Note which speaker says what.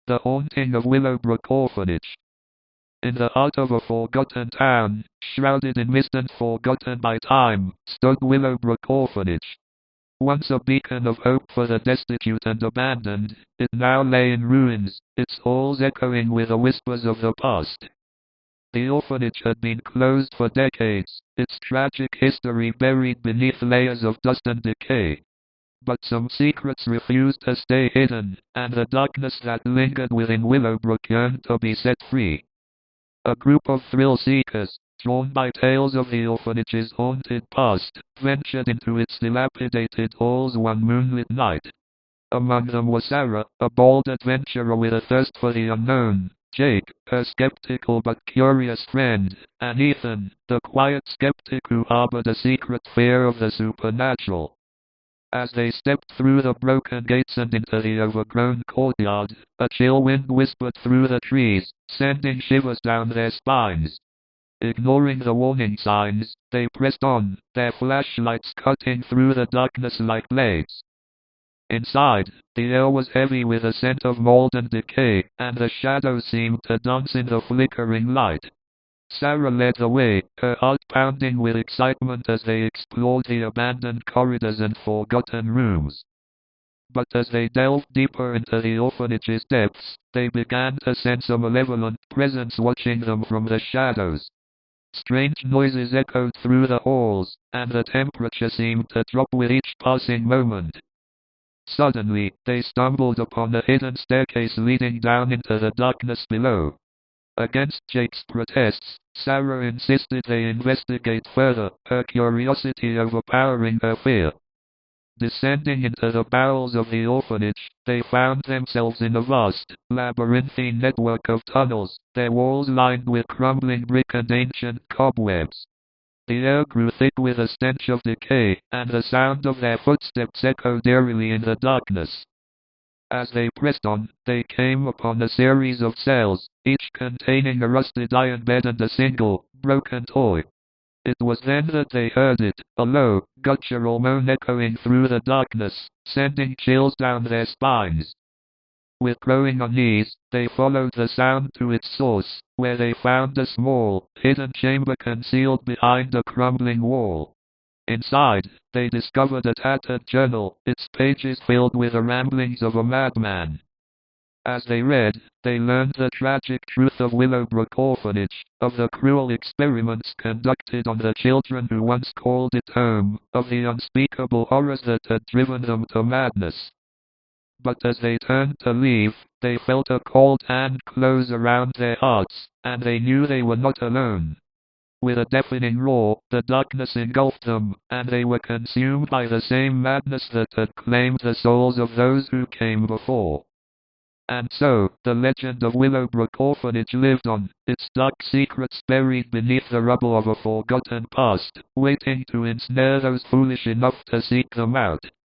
Speaker 1: The Haunting of Willowbrook Orphanage. In the heart of a forgotten town, shrouded in mist and forgotten by time, stood Willowbrook Orphanage. Once a beacon of hope for the destitute and abandoned, it now lay in ruins, its halls echoing with the whispers of the past. The orphanage had been closed for decades, its tragic history buried beneath layers of dust and decay. But some secrets refused to stay hidden, and the darkness that lingered within Willowbrook yearned to be set free. A group of thrill-seekers, drawn by tales of the orphanage's haunted past, ventured into its dilapidated halls one moonlit night. Among them was Sarah, a bold adventurer with a thirst for the unknown, Jake, her skeptical but curious friend, and Ethan, the quiet skeptic who harbored a secret fear of the supernatural. As they stepped through the broken gates and into the overgrown courtyard, a chill wind whispered through the trees, sending shivers down their spines. Ignoring the warning signs, they pressed on, their flashlights cutting through the darkness like blades. Inside, the air was heavy with a scent of mold and decay, and the shadows seemed to dance in the flickering light. Sarah led the way, her heart pounding with excitement as they explored the abandoned corridors and forgotten rooms. But as they delved deeper into the orphanage's depths, they began to sense a malevolent presence watching them from the shadows. Strange noises echoed through the halls, and the temperature seemed to drop with each passing moment. Suddenly, they stumbled upon a hidden staircase leading down into the darkness below. Against Jake's protests, Sarah insisted they investigate further, her curiosity overpowering her fear. Descending into the bowels of the orphanage, they found themselves in a vast, labyrinthine network of tunnels, their walls lined with crumbling brick and ancient cobwebs. The air grew thick with a stench of decay, and the sound of their footsteps echoed eerily in the darkness. As they pressed on, they came upon a series of cells, each containing a rusted iron bed and a single, broken toy. It was then that they heard it, a low, guttural moan echoing through the darkness, sending chills down their spines. With growing unease, they followed the sound to its source, where they found a small, hidden chamber concealed behind a crumbling wall. Inside, they discovered a tattered journal, its pages filled with the ramblings of a madman. As they read, they learned the tragic truth of Willowbrook Orphanage, of the cruel experiments conducted on the children who once called it home, of the unspeakable horrors that had driven them to madness. But as they turned to leave, they felt a cold hand close around their hearts, and they knew they were not alone. With a deafening roar, the darkness engulfed them, and they were consumed by the same madness that had claimed the souls of those who came before. And so, the legend of Willowbrook Orphanage lived on, its dark secrets buried beneath the rubble of a forgotten past, waiting to ensnare those foolish enough to seek them out.